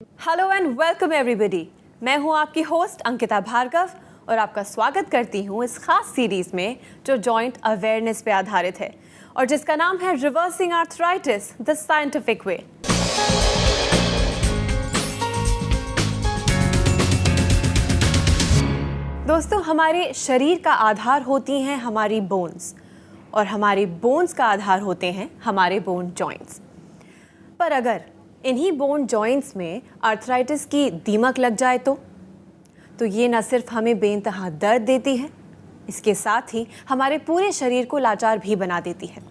Hello and welcome everybody. मैं हूं आपकी होस्ट अंकिता भार्गव और आपका स्वागत करती हूं इस खास सीरीज में जो जॉइंट अवेयरनेस पे आधारित है और जिसका नाम है रिवर्सिंग आर्थराइटिस द साइंटिफिक वे। दोस्तों, हमारे शरीर का आधार होती हैं हमारी बोन्स और हमारी बोन्स का आधार होते हैं हमारे बोन जॉइंट्स। पर अगर इन्हीं बोन जॉइंट्स में आर्थराइटिस की दीमक लग जाए तो ये न सिर्फ हमें बेइंतहा दर्द देती है, इसके साथ ही हमारे पूरे शरीर को लाचार भी बना देती है।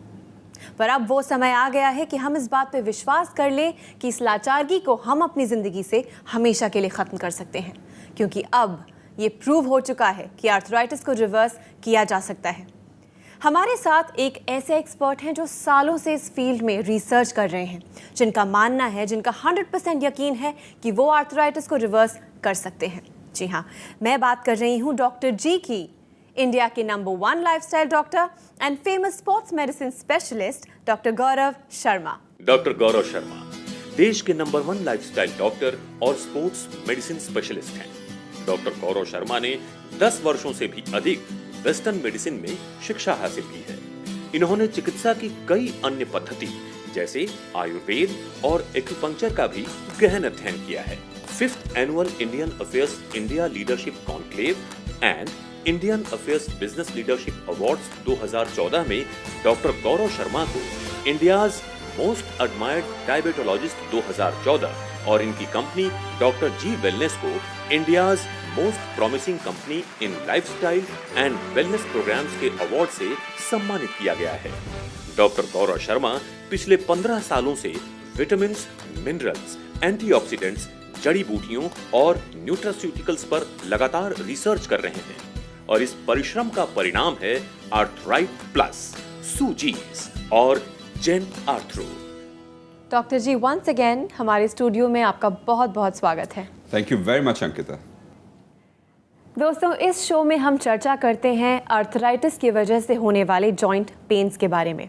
पर अब वो समय आ गया है कि हम इस बात पे विश्वास कर लें कि इस लाचारगी को हम अपनी ज़िंदगी से हमेशा के लिए ख़त्म कर सकते हैं, क्योंकि अब ये प्रूव हो चुका है कि आर्थराइटिस को रिवर्स किया जा सकता है। हमारे साथ एक ऐसे एक्सपर्ट हैं जो सालों से इस फील्ड में रिसर्च कर रहे हैं, जिनका मानना है, जिनका 100% यकीन है कि वो आर्थराइटिस को रिवर्स कर सकते हैं। जी हाँ, मैं बात कर रही हूँ डॉक्टर जी की, इंडिया के नंबर 1 lifestyle doctor and famous sports medicine specialist doctor Gaurav Sharma. Doctor Gaurav Sharma देश के नंबर 1 लाइफस्टाइल डॉक्टर और स्पोर्ट्स मेडिसिन स्पेशलिस्ट हैं। डॉक्टर गौरव शर्मा ने 10 वर्षों से भी अधिक वेस्टर्न मेडिसिन में शिक्षा हासिल की है। इन्होंने चिकित्सा की कई अन्य पद्धति जैसे आयुर्वेद और एक्यूपंक्चर का भी गहन अध्ययन किया है। 5th annual Indian affairs India leadership conclave and Indian affairs business leadership awards 2014 में डॉक्टर गौरव शर्मा को इंडियाज मोस्ट एडमायर्ड डायबिटोलॉजिस्ट 2014 और इनकी कंपनी डॉक्टर जी वेलनेस को India's most promising company in lifestyle and wellness programs के award से सम्मानित किया गया है। डॉक्टर गौरव शर्मा पिछले 15 सालों से विटामिन्स, मिनरल्स, एंटीऑक्सीडेंट्स, जड़ी बूटियों और न्यूट्रास्यूटिकल्स पर लगातार रिसर्च कर रहे हैं और इस परिश्रम का परिणाम है आर्थराइट प्लस, सूजीज और जेन आर्थरो। डॉक्टर जी, वंस अगेन हमारे स्टूडियो में आपका बहुत बहुत स्वागत है। Thank you very much Ankita. दोस्तों, इस शो में हम चर्चा करते हैं आर्थराइटिस की वजह से होने वाले जॉइंट पेन्स के बारे में।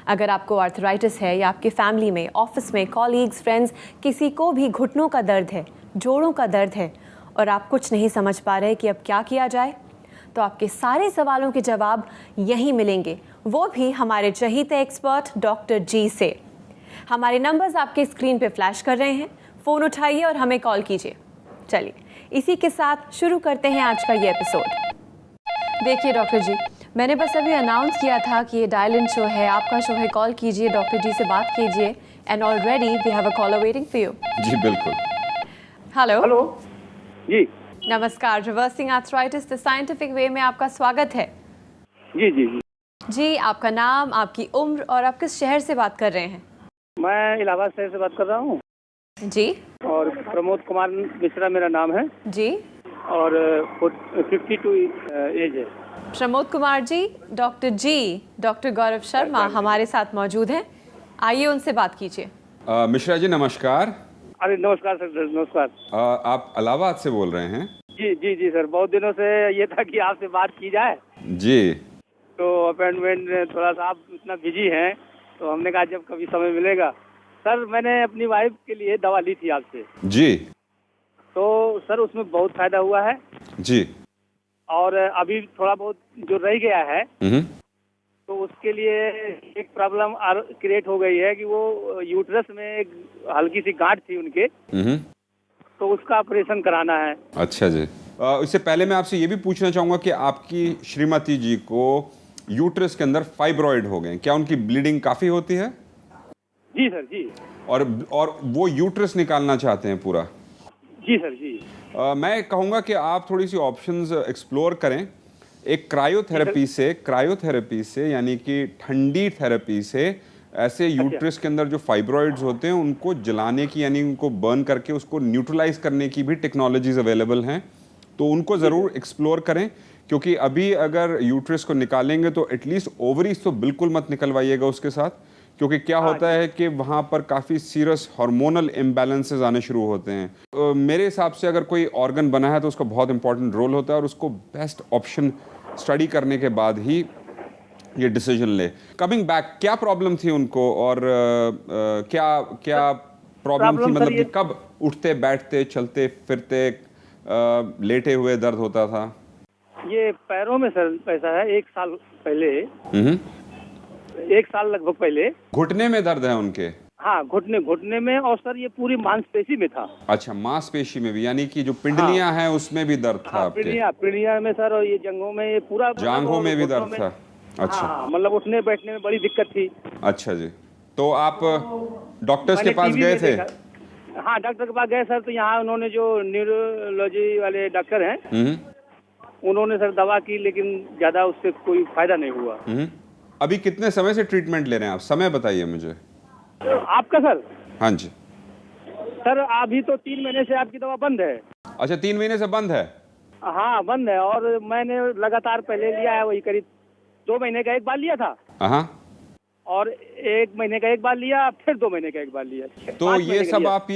अगर आपको आर्थराइटिस है या आपकी फैमिली में, ऑफिस में, कॉलीग्स, फ्रेंड्स, किसी को भी घुटनों का दर्द है, जोड़ों का दर्द है और आप कुछ नहीं समझ पा रहे कि अब क्या किया जाए, तो आपके सारे सवालों के जवाब यहीं मिलेंगे, वो भी हमारे चहीते एक्सपर्ट डॉक्टर जी से। हमारे नंबर्स आपके स्क्रीन पे फ्लैश कर रहे हैं, फ़ोन उठाइए और हमें कॉल कीजिए। चलिए, इसी के साथ शुरू करते हैं आज का ये एपिसोड। देखिए डॉक्टर जी, मैंने बस अभी अनाउंस किया था कि ये डायल इन शो है, आपका शो है, कॉल कीजिए, डॉक्टर जी से बात कीजिए, and already we have a caller waiting for you. जी बिल्कुल। हेलो हेलो जी। नमस्कार, reversing arthritis the scientific way में आपका स्वागत है। जी जी जी जी, आपका नाम, आपकी उम्र और आप किस शहर से बात कर रहे हैं? मैं इलाहाबाद शहर से बात कर रहा हूँ जी। और प्रमोद कुमार मिश्रा मेरा नाम है जी। और 52 एज है। प्रमोद कुमार जी, डॉक्टर गौरव शर्मा हमारे साथ मौजूद हैं, आइए उनसे बात कीजिए। मिश्रा जी नमस्कार। अरे नमस्कार सर, नमस्कार। आप इलाहाबाद से बोल रहे हैं? जी जी जी सर, बहुत दिनों से ये था कि आपसे बात की जाए, जी। तो अपॉइंटमेंट थोड़ा सा आप इतना बिजी हैं, तो हमने कहा जब कभी समय मिलेगा। सर, मैंने अपनी वाइफ के लिए दवा ली थी आपसे। जी। तो सर उसमें बहुत फायदा हुआ है जी। और अभी थोड़ा बहुत जो रह गया है तो उसके लिए एक प्रॉब्लम क्रिएट हो गई है कि वो यूट्रस में एक हल्की सी गांठ थी उनके, तो उसका ऑपरेशन कराना है। अच्छा जी। इससे पहले मैं आपसे ये भी पूछना चाहूँगा कि आपकी श्रीमती जी को यूट्रस के अंदर फाइब्रॉइड हो गए, क्या उनकी ब्लीडिंग काफ़ी होती है? जी सर जी। और वो यूट्रस निकालना चाहते हैं पूरा? जी सर जी। मैं कहूँगा कि आप थोड़ी सी ऑप्शंस एक्सप्लोर करें। एक क्रायोथेरेपी से यानी कि ठंडी थेरेपी से ऐसे यूट्रस के अंदर जो फाइब्रॉइड्स होते हैं उनको जलाने की, यानी उनको बर्न करके उसको न्यूट्रलाइज करने की भी टेक्नोलॉजीज अवेलेबल हैं, तो उनको ज़रूर एक्सप्लोर करें। क्योंकि अभी अगर यूट्रस को निकालेंगे तो एटलीस्ट ओवरीज तो बिल्कुल मत निकलवाइएगा उसके साथ, क्योंकि क्या होता है कि वहाँ पर काफ़ी सीरियस हार्मोनल इम्बैलेंसेस आने शुरू होते हैं। मेरे हिसाब से अगर कोई ऑर्गन बना है तो उसका बहुत इंपॉर्टेंट रोल होता है और उसको बेस्ट ऑप्शन स्टडी करने के बाद ही ये डिसीजन ले। कमिंग बैक, क्या प्रॉब्लम थी उनको और क्या क्या प्रॉब्लम थी? प्रॉब्लम मतलब सर कि कब उठते बैठते चलते फिरते लेटे हुए दर्द होता था? ये पैरों में सर ऐसा है, 1 साल पहले, हम्म। 1 साल लगभग पहले। घुटने में दर्द है उनके? हाँ, घुटने में, और सर ये पूरी मांसपेशी में था। अच्छा, मांसपेशी में भी, यानी कि जो पिंडलियां हैं उसमें भी दर्द था हाँ, आपके? पीढ़िया में सर, और ये जंघों में, ये पूरा जांघों में भी दर्द था? अच्छा। हाँ, मतलब उठने बैठने में बड़ी दिक्कत थी। अच्छा जी, तो आप डॉक्टर्स के मैंने पास टीवी गए में थे? देखा। हाँ, डॉक्टर के पास गए सर, तो यहाँ उन्होंने जो न्यूरोलॉजी वाले डॉक्टर हैं, उन्होंने सर दवा की, लेकिन ज्यादा उससे कोई फायदा नहीं हुआ। अभी कितने समय से ट्रीटमेंट ले रहे हैं आप? समय बताइए मुझे। आपका सर? हाँ जी। सर अभी तो 3 महीने से आपकी दवा बंद है। अच्छा, 3 महीने से बंद है? हाँ, बंद है, और मैंने लगातार पहले लिया है, वही करीब 2 महीने का एक बार लिया था, हाँ, और 1 महीने का एक बार लिया, फिर 2 महीने का एक बार लिया। तो 5 ये महीने का सब लिया। आप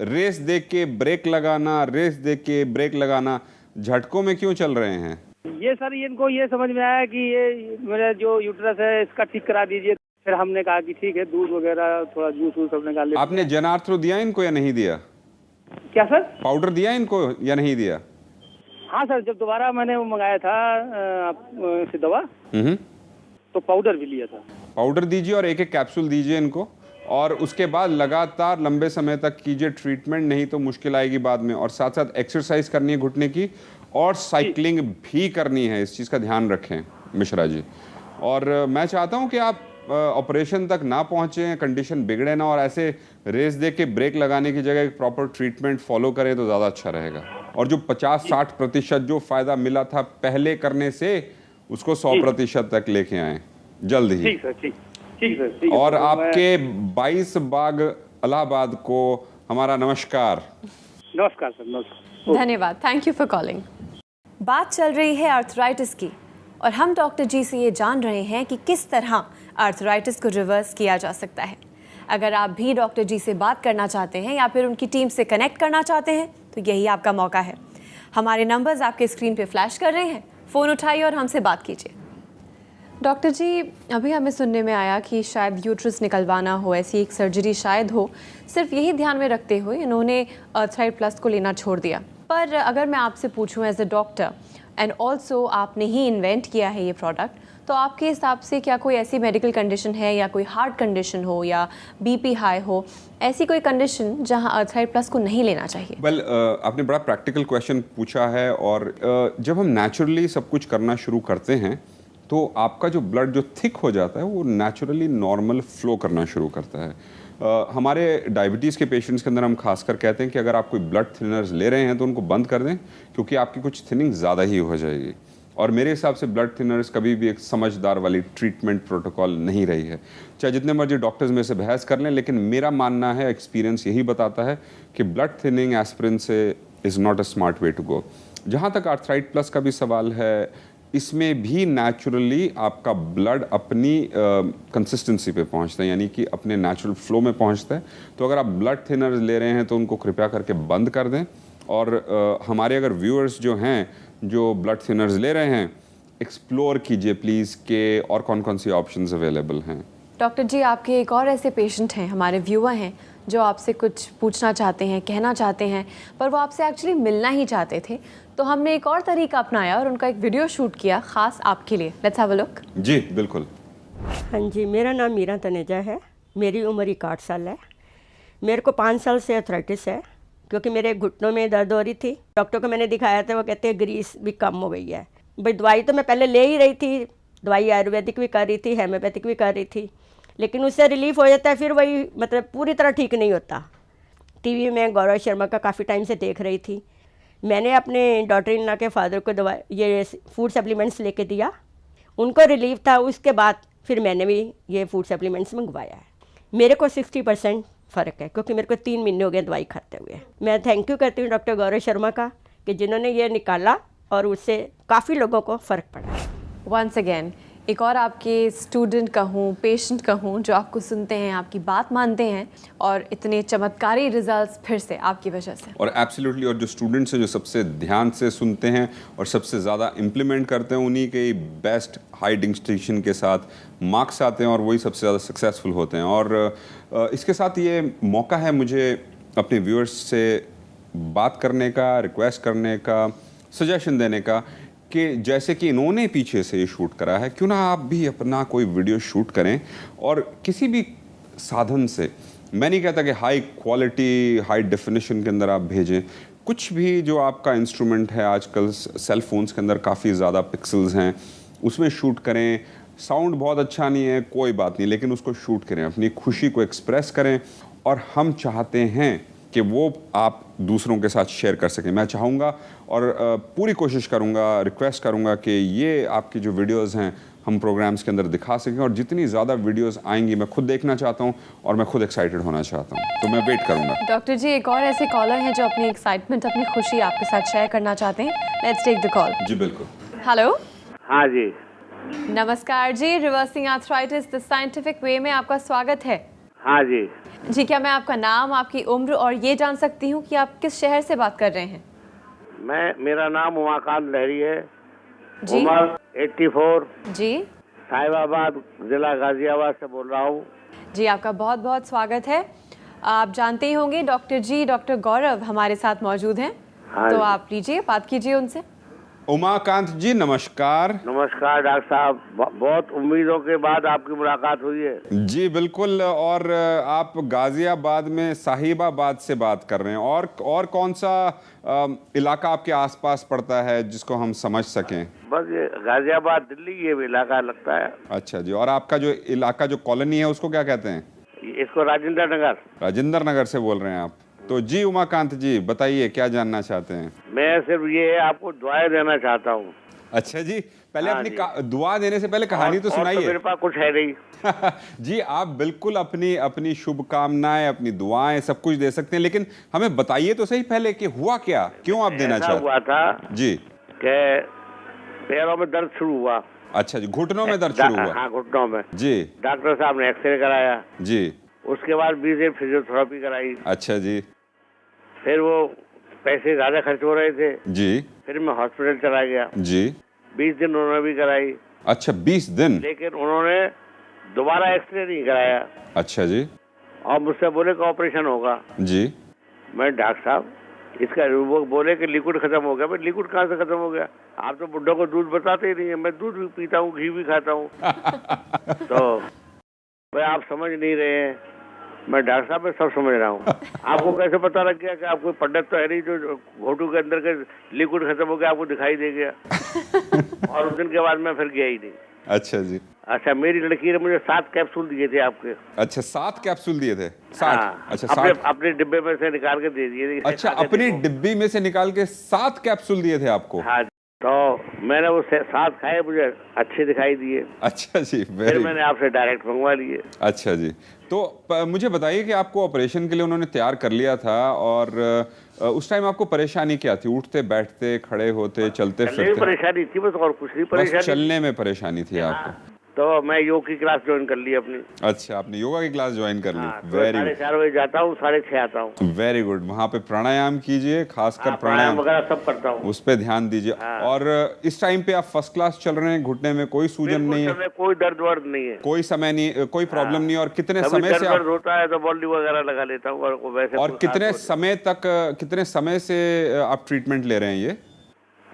रेस देख के ब्रेक लगाना, रेस देख के ब्रेक लगाना, झटकों में क्यों चल रहे हैं? ये सर, इनको ये समझ में आया कि ये मेरा जो यूट्रस है इसका ठीक करा दीजिए। फिर हमने कहा कि ठीक है, दूध वगैरह थोड़ा जूस वूस हमने कहा लेते आपने जनार्थ्रो दिया इनको या नहीं दिया? हैं। क्या सर? पाउडर दिया इनको या नहीं दिया? हाँ सर, जब दोबारा मैंने वो मंगाया था से दवा, तो पाउडर भी लिया था। पाउडर दीजिए और एक एक कैप्सूल दीजिए इनको, और उसके बाद लगातार लंबे समय तक कीजिए ट्रीटमेंट, नहीं तो मुश्किल आएगी बाद में। और साथ साथ एक्सरसाइज करनी है घुटने की, और साइकिलिंग भी करनी है, इस चीज़ का ध्यान रखें मिश्रा जी। और मैं चाहता हूं कि आप ऑपरेशन तक ना पहुंचे, कंडीशन बिगड़े ना, और ऐसे रेस दे के ब्रेक लगाने की जगह एक प्रॉपर ट्रीटमेंट फॉलो करें तो ज़्यादा अच्छा रहेगा। और जो 50-60% जो फ़ायदा मिला था पहले करने से, उसको 100% तक लेके आए जल्द ही। ठीक सर, ठीक सर। और आपके 22 बाग इलाहाबाद को हमारा नमस्कार। नमस्कार सर, नमस्कार। धन्यवाद, थैंक यू फॉर कॉलिंग। बात चल रही है आर्थराइटिस की, और हम डॉक्टर जी से ये जान रहे हैं कि किस तरह आर्थराइटिस को रिवर्स किया जा सकता है। अगर आप भी डॉक्टर जी से बात करना चाहते हैं या फिर उनकी टीम से कनेक्ट करना चाहते हैं, तो यही आपका मौका है। हमारे नंबर्स आपके स्क्रीन पे फ्लैश कर रहे हैं, फ़ोन उठाइए और हमसे बात कीजिए। डॉक्टर जी, अभी हमें सुनने में आया कि शायद यूट्रस निकलवाना हो, ऐसी एक सर्जरी शायद हो, सिर्फ यही ध्यान में रखते हुए इन्होंने अर्थराइट प्लस को लेना छोड़ दिया। पर अगर मैं आपसे पूछूं as a doctor, and also आपने ही इन्वेंट किया है ये प्रोडक्ट, तो आपके हिसाब से क्या कोई ऐसी मेडिकल कंडीशन है, या कोई हार्ट कंडीशन हो, या बीपी हाई हो, ऐसी कोई कंडीशन जहां अर्थराइट प्लस को नहीं लेना चाहिए? वेल, आपने बड़ा प्रैक्टिकल क्वेश्चन पूछा है, और जब हम नेचुरली सब कुछ करना शुरू करते हैं तो आपका जो ब्लड जो थिक हो जाता है वो नेचुरली नॉर्मल फ्लो करना शुरू करता है। हमारे डायबिटीज़ के पेशेंट्स के अंदर हम खासकर कहते हैं कि अगर आप कोई ब्लड थिनर्स ले रहे हैं तो उनको बंद कर दें, क्योंकि आपकी कुछ थिनिंग ज़्यादा ही हो जाएगी। और मेरे हिसाब से ब्लड थिनर्स कभी भी एक समझदार वाली ट्रीटमेंट प्रोटोकॉल नहीं रही है। चाहे जितने मर्जी डॉक्टर्स में से बहस कर लें, लेकिन मेरा मानना है, एक्सपीरियंस यही बताता है कि ब्लड थिनिंग एस्पिरिन से is not a smart way to go. जहाँ तक आर्थराइट प्लस का भी सवाल है, इसमें भी नेचुरली आपका ब्लड अपनी कंसिस्टेंसी पे पहुंचता है, यानी कि अपने नेचुरल फ्लो में पहुंचता है। तो अगर आप ब्लड थिनर्स ले रहे हैं तो उनको कृपया करके बंद कर दें। और हमारे अगर व्यूअर्स जो हैं जो ब्लड थिनर्स ले रहे हैं, एक्सप्लोर कीजिए प्लीज़ कि और कौन कौन सी ऑप्शंस अवेलेबल हैं। डॉक्टर जी, आपके एक और ऐसे पेशेंट हैं, हमारे व्यूअर हैं, जो आपसे कुछ पूछना चाहते हैं, कहना चाहते हैं, पर वो आपसे एक्चुअली मिलना ही चाहते थे। तो हमने एक और तरीका अपनाया और उनका एक वीडियो शूट किया खास आपके लिए। Let's have a look. जी बिल्कुल। हाँ जी, मेरा नाम मीरा तनेजा है, मेरी उम्र 61 साल है। मेरे को 5 साल से अर्थराइटिस है, क्योंकि मेरे घुटनों में दर्द हो रही थी। डॉक्टर को मैंने दिखाया था, वो कहते हैं ग्रीस भी कम हो गई है। भाई दवाई तो मैं पहले ले ही रही थी, दवाई आयुर्वेदिक भी कर रही थी, हेम्योपैथिक भी कर रही थी, लेकिन उससे रिलीफ हो जाता है, फिर वही मतलब पूरी तरह ठीक नहीं होता। टीवी में गौरव शर्मा का काफ़ी टाइम से देख रही थी। मैंने अपने डॉटर इन लॉ के फादर को दवा ये फूड सप्लीमेंट्स लेके दिया, उनको रिलीफ था। उसके बाद फिर मैंने भी ये फूड सप्लीमेंट्स मंगवाया है। मेरे को 60% फ़र्क है, क्योंकि मेरे को 3 महीने हो गए दवाई खाते हुए। मैं थैंक यू करती हूँ डॉक्टर गौरव शर्मा का कि जिन्होंने ये निकाला और उससे काफ़ी लोगों को फ़र्क पड़ा। वंस अगेन, एक और आपके स्टूडेंट कहूँ, पेशेंट कहूँ, जो आपको सुनते हैं, आपकी बात मानते हैं और इतने चमत्कारी रिजल्ट्स फिर से आपकी वजह से। और एब्सोल्युटली, और जो स्टूडेंट्स हैं जो सबसे ध्यान से सुनते हैं और सबसे ज़्यादा इम्प्लीमेंट करते हैं, उन्हीं के बेस्ट हाई डिस्टिंक्शन के साथ मार्क्स आते हैं और वही सबसे ज़्यादा सक्सेसफुल होते हैं। और इसके साथ ये मौका है मुझे अपने व्यूअर्स से बात करने का, रिक्वेस्ट करने का, सजेशन देने का कि जैसे कि इन्होंने पीछे से ये शूट करा है, क्यों ना आप भी अपना कोई वीडियो शूट करें और किसी भी साधन से, मैं नहीं कहता कि हाई क्वालिटी हाई डेफिनेशन के अंदर आप भेजें, कुछ भी जो आपका इंस्ट्रूमेंट है, आजकल सेल फोन्स के अंदर काफ़ी ज़्यादा पिक्सल्स हैं, उसमें शूट करें। साउंड बहुत अच्छा नहीं है, कोई बात नहीं, लेकिन उसको शूट करें, अपनी खुशी को एक्सप्रेस करें। और हम चाहते हैं कि वो आप दूसरों के साथ शेयर कर सकें। मैं चाहूँगा और पूरी कोशिश करूँगा, रिक्वेस्ट करूँगा कि ये आपकी जो वीडियोस हैं हम प्रोग्राम्स के अंदर दिखा सकें, और जितनी ज़्यादा वीडियोस आएंगी मैं खुद देखना चाहता हूँ और मैं खुद एक्साइटेड होना चाहता हूँ, तो मैं वेट करूँगा। डॉक्टर जी, एक और ऐसे कॉलर हैं जो अपनी एक्साइटमेंट, अपनी खुशी आपके साथ शेयर करना चाहते हैं। Let's take the call. जी बिल्कुल। हेलो। हाँ जी। नमस्कार जी, reversing arthritis the scientific way में आपका स्वागत है। हाँ जी। जी, क्या मैं आपका नाम, आपकी उम्र और ये जान सकती हूँ कि आप किस शहर से बात कर रहे हैं? मेरा नाम उमाकांत लहरी है। जी। उम्र 84। जी। साहिबाबाद, जिला गाजियाबाद से बोल रहा हूँ। जी, आपका बहुत बहुत स्वागत है। आप जानते ही होंगे डॉक्टर जी, डॉक्टर गौरव हमारे साथ मौजूद हैं। हाँ तो जी। आप लीजिए, बात कीजिए उनसे। उमाकांत जी नमस्कार। नमस्कार डॉक्टर साहब, बहुत उम्मीदों के बाद आपकी मुलाकात हुई है। जी बिल्कुल, और आप गाजियाबाद में साहिबाबाद से बात कर रहे हैं, और कौन सा इलाका आपके आसपास पड़ता है जिसको हम समझ सकें? बस ये गाजियाबाद दिल्ली ये भी इलाका लगता है। अच्छा जी, और आपका जो इलाका, जो कॉलोनी है, उसको क्या कहते हैं? इसको राजेंद्र नगर। राजेंद्र नगर से बोल रहे हैं आप? तो जी उमाकांत जी बताइए, क्या जानना चाहते हैं? मैं सिर्फ ये आपको दुआएं देना चाहता हूँ। अच्छा जी, पहले हाँ अपनी दुआ देने से पहले कहानी तो और सुनाइए। मेरे पास कुछ है नहीं। जी आप बिल्कुल अपनी शुभकामनाएं, अपनी दुआएं सब कुछ दे सकते हैं, लेकिन हमें बताइए तो सही पहले कि हुआ क्या, क्यों आप देना चाहते हैं? हुआ था जी कि पैरों में दर्द शुरू हुआ। अच्छा जी, घुटनों में दर्द शुरू हुआ? हाँ, घुटनों में। जी। डॉक्टर साहब ने एक्सरे कराया। जी। उसके बाद 20 दिन फिजियोथेरेपी कराई। अच्छा जी। फिर वो पैसे ज्यादा खर्च हो रहे थे। जी। फिर मैं हॉस्पिटल चला गया। जी। 20 दिन उन्होंने भी कराई। अच्छा 20 दिन? लेकिन उन्होंने दोबारा एक्सरे नहीं कराया। अच्छा जी। और मुझसे बोले कि ऑपरेशन होगा। जी। मैं डॉक्टर साहब इसका, वो बोले कि लिक्विड खत्म हो गया। मैं लिक्विड कहाँ से खत्म हो गया? आप तो बुड्ढों को दूध बताते ही नहीं है। मैं दूध भी पीता हूँ, घी भी खाता हूँ। तो भाई आप समझ नहीं रहे हैं। मैं डॉक्टर साहब मैं सब समझ रहा हूँ। आपको कैसे पता लग गया कि आप कोई पंडित तो है नहीं जो घोटू के अंदर के लिक्विड खत्म हो गया आपको दिखाई दे गया? और उस दिन के बाद मैं फिर गया ही नहीं। अच्छा जी। अच्छा, मेरी लड़की ने मुझे 7 कैप्सूल दिए थे आपके। अच्छा 7 कैप्सूल दिए थे? 60? हाँ, अच्छा अपने डिब्बे में से निकाल के दे दिए। अच्छा, अपनी डिब्बी में से निकाल के 7 कैप्सूल दिए थे आपको? हाँ, तो मैंने वो 7 खाए, मुझे अच्छे दिखाई दिए। अच्छा जी, फिर मैंने आपसे डायरेक्ट मंगवा लिए। अच्छा जी, तो मुझे बताइए कि आपको ऑपरेशन के लिए उन्होंने तैयार कर लिया था, और उस टाइम आपको परेशानी क्या थी? उठते बैठते, खड़े होते, चलते फिरते? परेशानी थी बस, और कुछ नहीं परेशानी। बस चलने में परेशानी थी आपको? तो मैं योग की क्लास ज्वाइन कर ली अपनी। अच्छा, आपने योगा की क्लास ज्वाइन कर ली? तो वेरी 4:30 बजे जाता हूँ, 6:30 आता हूँ। Very good. वहाँ पे प्राणायाम कीजिए, खासकर प्राणायाम वगैरह सब करता हूँ। उस पे ध्यान दीजिए। और इस टाइम पे आप फर्स्ट क्लास चल रहे हैं, घुटने में कोई सूजन नहीं है? कोई दर्द वर्द नहीं है, कोई समय नहीं, कोई प्रॉब्लम नहीं। और कितने समय से दर्द होता है तो बॉडी वगैरह लगा लेता हूँ। और कितने समय से आप ट्रीटमेंट ले रहे हैं ये?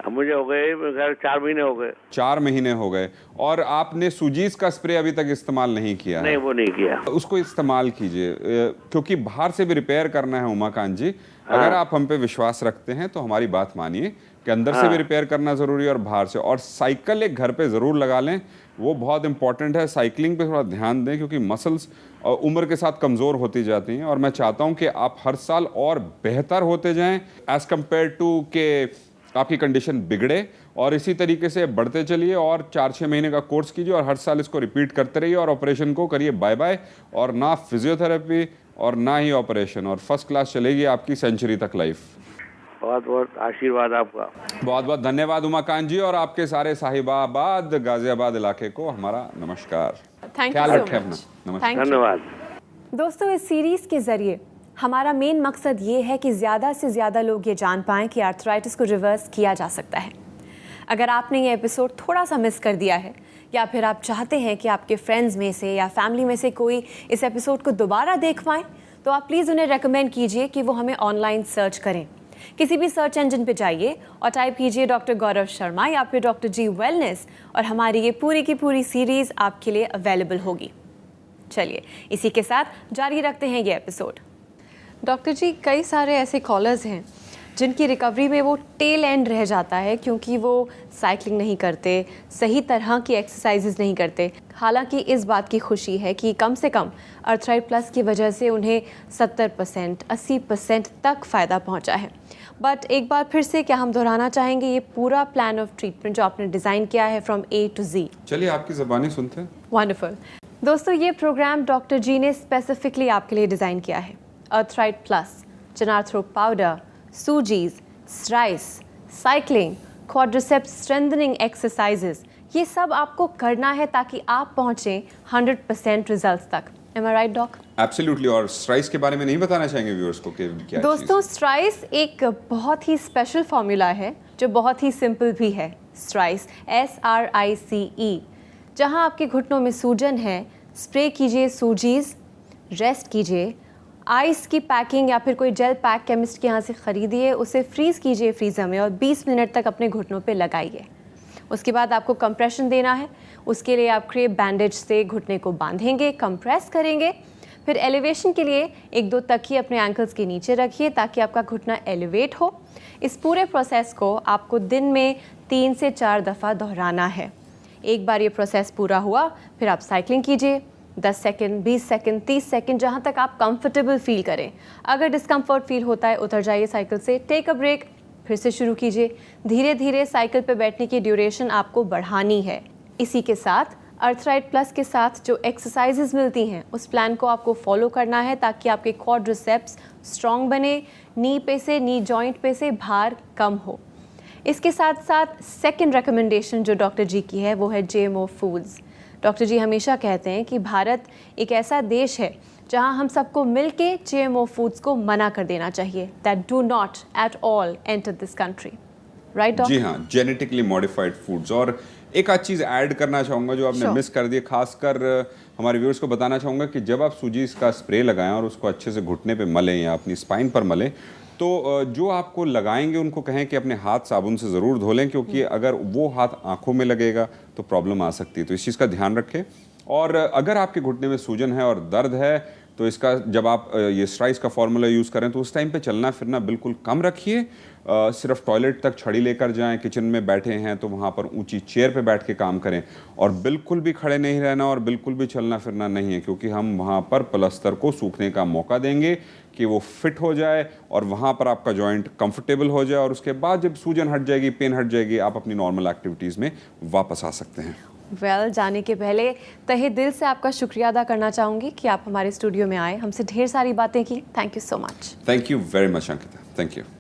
मुझे हो गए 4 महीने हो गए। 4 महीने हो गए। और आपने सुजीस का स्प्रे अभी तक इस्तेमाल नहीं किया? नहीं, वो नहीं किया। उसको इस्तेमाल कीजिए, क्योंकि बाहर से भी रिपेयर करना है उमाकांत जी। अगर आप हम पे विश्वास रखते हैं तो हमारी बात मानिए कि अंदर से भी रिपेयर करना जरूरी है और बाहर से। और साइकिल एक घर पे जरूर लगा लें, वो बहुत इंपॉर्टेंट है। साइकिलिंग पे थोड़ा ध्यान दें, क्योंकि मसल्स उम्र के साथ कमज़ोर होती जाती हैं। और मैं चाहता हूं कि आप हर साल और बेहतर होते जाएं एज़ कम्पेयर टू के आपकी कंडीशन बिगड़े। और इसी तरीके से बढ़ते चलिए और 4-6 महीने का कोर्स कीजिए और हर साल इसको रिपीट करते रहिए। और ऑपरेशन को करिए बाय बाय, और ना फिजियोथेरेपी और ना ही ऑपरेशन, और फर्स्ट क्लास चलेगी आपकी सेंचुरी तक लाइफ। बहुत बहुत आशीर्वाद आपका। बहुत बहुत धन्यवाद उमाकांत जी, और आपके सारे साहिबाबाद गाजियाबाद इलाके को हमारा नमस्कार। थैंक ख्याल यू रखें सो अपना। मच। नमस्कार। Thank you. धन्यवाद। दोस्तों, इस सीरीज़ के ज़रिए हमारा मेन मकसद ये है कि ज़्यादा से ज़्यादा लोग ये जान पाएँ कि आर्थराइटिस को रिवर्स किया जा सकता है। अगर आपने ये एपिसोड थोड़ा सा मिस कर दिया है, या फिर आप चाहते हैं कि आपके फ्रेंड्स में से या फैमिली में से कोई इस एपिसोड को दोबारा देख पाएँ, तो आप प्लीज़ उन्हें रेकमेंड कीजिए कि वो हमें ऑनलाइन सर्च करें। किसी भी सर्च इंजन पे जाइए और टाइप कीजिए डॉक्टर गौरव शर्मा या फिर डॉक्टर जी वेलनेस, और हमारी ये पूरी की पूरी सीरीज़ आपके लिए अवेलेबल होगी। चलिए, इसी के साथ जारी रखते हैं ये एपिसोड। डॉक्टर जी, कई सारे ऐसे कॉलर्स हैं जिनकी रिकवरी में वो टेल एंड रह जाता है क्योंकि वो साइकिलिंग नहीं करते, सही तरह की एक्सरसाइजेज नहीं करते। हालांकि इस बात की खुशी है कि कम से कम अर्थराइट प्लस की वजह से उन्हें 70%, 80% तक फ़ायदा पहुंचा है। बट एक बार फिर से क्या हम दोहराना चाहेंगे ये पूरा प्लान ऑफ ट्रीटमेंट जो आपने डिज़ाइन किया है फ्रॉम A to Z। चलिए आपकी ज़बानी सुनते हैं। वंडरफुल। दोस्तों, ये प्रोग्राम डॉक्टर जी ने स्पेसिफिकली आपके लिए डिज़ाइन किया है। अर्थराइट प्लस, चनार्थ्रो पाउडर, सूजीज, स्ट्राइस, साइकिलिंग, क्वाड्रिसेप्स स्ट्रेंथनिंग एक्सरसाइजेज, ये सब आपको करना है ताकि आप पहुंचें 100% रिजल्ट्स तक। Am I right, doc? Absolutely. और स्ट्राइस के बारे में नहीं बताना चाहेंगे व्यूअर्स को कि क्या दोस्तों, स्ट्राइस एक बहुत ही स्पेशल फॉर्मूला है जो बहुत ही सिंपल भी है। स्ट्राइस, SRICE। जहां आपके घुटनों में सूजन है, स्प्रे कीजिए सूजीज, रेस्ट कीजिए, आइस की पैकिंग या फिर कोई जेल पैक केमिस्ट के यहाँ से ख़रीदिए, उसे फ्रीज़ कीजिए फ्रीज़र में और 20 मिनट तक अपने घुटनों पे लगाइए। उसके बाद आपको कंप्रेशन देना है। उसके लिए आप क्रेप बैंडेज से घुटने को बांधेंगे, कंप्रेस करेंगे। फिर एलिवेशन के लिए 1-2 तकिए अपने एंकल्स के नीचे रखिए ताकि आपका घुटना एलिवेट हो। इस पूरे प्रोसेस को आपको दिन में 3 से 4 दफ़ा दोहराना है। एक बार ये प्रोसेस पूरा हुआ, फिर आप साइकिलिंग कीजिए 10 सेकंड, 20 सेकंड, 30 सेकंड, जहाँ तक आप कंफर्टेबल फील करें। अगर डिस्कम्फर्ट फील होता है, उतर जाइए साइकिल से, टेक अ ब्रेक, फिर से शुरू कीजिए। धीरे धीरे साइकिल पे बैठने की ड्यूरेशन आपको बढ़ानी है। इसी के साथ अर्थराइट प्लस के साथ जो एक्सरसाइजेज मिलती हैं, उस प्लान को आपको फॉलो करना है ताकि आपके क्वाड्रिसेप्स स्ट्रॉन्ग बने, नी जॉइंट पे से भार कम हो। इसके साथ साथ सेकेंड रिकमेंडेशन जो डॉक्टर जी की है वो है GMO फूड्स। डॉक्टर जी हमेशा कहते हैं कि भारत एक ऐसा देश है जहां हम सबको मिलके GMO फूड्स को मना कर देना चाहिए, that do not at all enter this country. Right doctor? जी हाँ, जेनेटिकली मॉडिफाइड फूड्स। और एक आध चीज़ ऐड करना चाहूँगा जो आपने मिस कर दी, खासकर हमारे व्यूअर्स को बताना चाहूँगा कि जब आप सूजी का स्प्रे लगाएं और उसको अच्छे से घुटने पे मलें या अपनी स्पाइन पर मलें, तो जो आपको लगाएंगे उनको कहें कि अपने हाथ साबुन से ज़रूर धो लें, क्योंकि अगर वो हाथ आंखों में लगेगा तो प्रॉब्लम आ सकती है। तो इस चीज़ का ध्यान रखें। और अगर आपके घुटने में सूजन है और दर्द है, तो इसका जब आप ये स्ट्राइस का फॉर्मूला यूज़ करें तो उस टाइम पे चलना फिरना बिल्कुल कम रखिए। सिर्फ टॉयलेट तक छड़ी लेकर जाएं, किचन में बैठे हैं तो वहाँ पर ऊंची चेयर पे बैठ के काम करें, और बिल्कुल भी खड़े नहीं रहना और बिल्कुल भी चलना फिरना नहीं है, क्योंकि हम वहाँ पर प्लास्टर को सूखने का मौका देंगे कि वो फिट हो जाए और वहाँ पर आपका जॉइंट कंफर्टेबल हो जाए, और उसके बाद जब सूजन हट जाएगी, पेन हट जाएगी, आप अपनी नॉर्मल एक्टिविटीज़ में वापस आ सकते हैं। जाने के पहले तहे दिल से आपका शुक्रिया अदा करना चाहूँगी कि आप हमारे स्टूडियो में आए, हमसे ढेर सारी बातें की। Thank you so much. Thank you very much Ankita. Thank you.